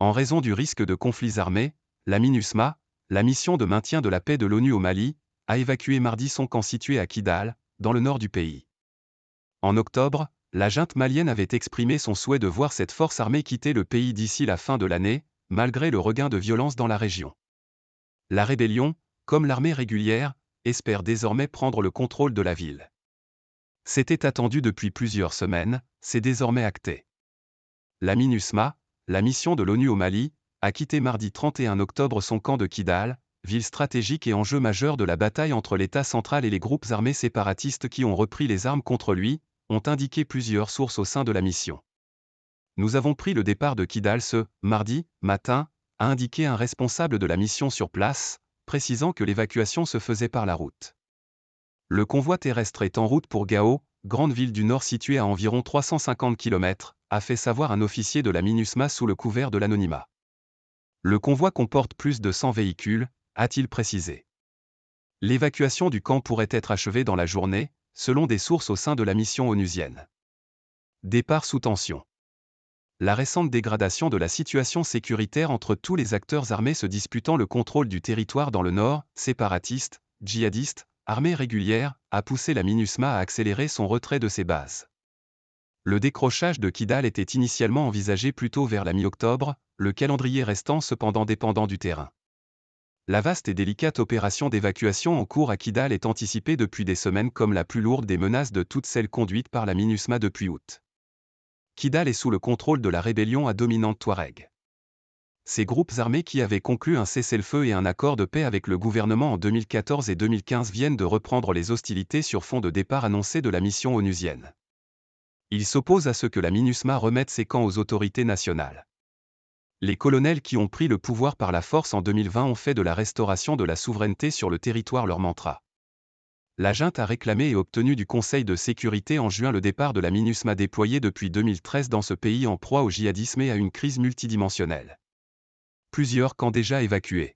En raison du risque de conflits armés, la MINUSMA, la mission de maintien de la paix de l'ONU au Mali, a évacué mardi son camp situé à Kidal, dans le nord du pays. En octobre, la junte malienne avait exprimé son souhait de voir cette force armée quitter le pays d'ici la fin de l'année, malgré le regain de violence dans la région. La rébellion, comme l'armée régulière, espère désormais prendre le contrôle de la ville. C'était attendu depuis plusieurs semaines, c'est désormais acté. La MINUSMA, la mission de l'ONU au Mali, a quitté mardi 31 octobre son camp de Kidal, ville stratégique et enjeu majeur de la bataille entre l'État central et les groupes armés séparatistes qui ont repris les armes contre lui, ont indiqué plusieurs sources au sein de la mission. Nous avons pris le départ de Kidal ce mardi matin, a indiqué un responsable de la mission sur place, précisant que l'évacuation se faisait par la route. Le convoi terrestre est en route pour Gao, grande ville du nord située à environ 350 km, a fait savoir un officier de la MINUSMA sous le couvert de l'anonymat. Le convoi comporte plus de 100 véhicules, a-t-il précisé. L'évacuation du camp pourrait être achevée dans la journée, selon des sources au sein de la mission onusienne. Départ sous tension. La récente dégradation de la situation sécuritaire entre tous les acteurs armés se disputant le contrôle du territoire dans le nord, séparatistes, djihadistes, armée régulière, a poussé la MINUSMA à accélérer son retrait de ses bases. Le décrochage de Kidal était initialement envisagé plutôt vers la mi-octobre, le calendrier restant cependant dépendant du terrain. La vaste et délicate opération d'évacuation en cours à Kidal est anticipée depuis des semaines comme la plus lourde des menaces de toutes celles conduites par la MINUSMA depuis août. Kidal est sous le contrôle de la rébellion à dominante Touareg. Ces groupes armés qui avaient conclu un cessez-le-feu et un accord de paix avec le gouvernement en 2014 et 2015 viennent de reprendre les hostilités sur fond de départ annoncé de la mission onusienne. Ils s'opposent à ce que la MINUSMA remette ses camps aux autorités nationales. Les colonels qui ont pris le pouvoir par la force en 2020 ont fait de la restauration de la souveraineté sur le territoire leur mantra. La junte a réclamé et obtenu du Conseil de sécurité en juin le départ de la MINUSMA déployée depuis 2013 dans ce pays en proie au djihadisme et à une crise multidimensionnelle. Plusieurs camps déjà évacués.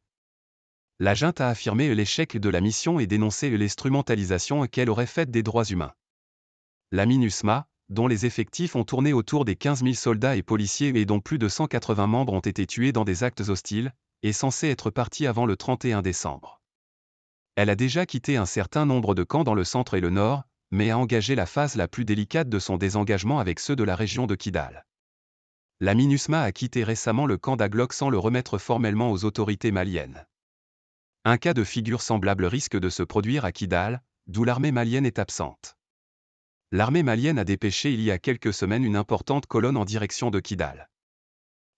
La junte a affirmé l'échec de la mission et dénoncé l'instrumentalisation qu'elle aurait faite des droits humains. La MINUSMA, dont les effectifs ont tourné autour des 15 000 soldats et policiers et dont plus de 180 membres ont été tués dans des actes hostiles, est censée être partie avant le 31 décembre. Elle a déjà quitté un certain nombre de camps dans le centre et le nord, mais a engagé la phase la plus délicate de son désengagement avec ceux de la région de Kidal. La MINUSMA a quitté récemment le camp d'Aglok sans le remettre formellement aux autorités maliennes. Un cas de figure semblable risque de se produire à Kidal, d'où l'armée malienne est absente. L'armée malienne a dépêché il y a quelques semaines une importante colonne en direction de Kidal.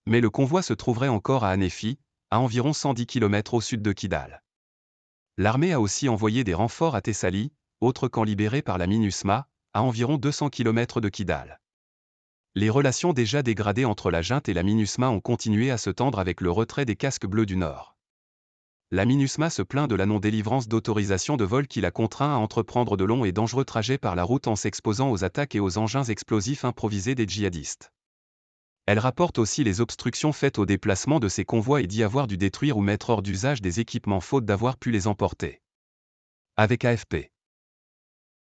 Mais le convoi se trouverait encore à Hanéfi, à environ 110 km au sud de Kidal. L'armée a aussi envoyé des renforts à Tessali, autre camp libéré par la MINUSMA, à environ 200 km de Kidal. Les relations déjà dégradées entre la junte et la MINUSMA ont continué à se tendre avec le retrait des casques bleus du Nord. La MINUSMA se plaint de la non-délivrance d'autorisation de vol qui l'a contraint à entreprendre de longs et dangereux trajets par la route en s'exposant aux attaques et aux engins explosifs improvisés des djihadistes. Elle rapporte aussi les obstructions faites au déplacement de ces convois et dit avoir dû détruire ou mettre hors d'usage des équipements faute d'avoir pu les emporter. Avec AFP.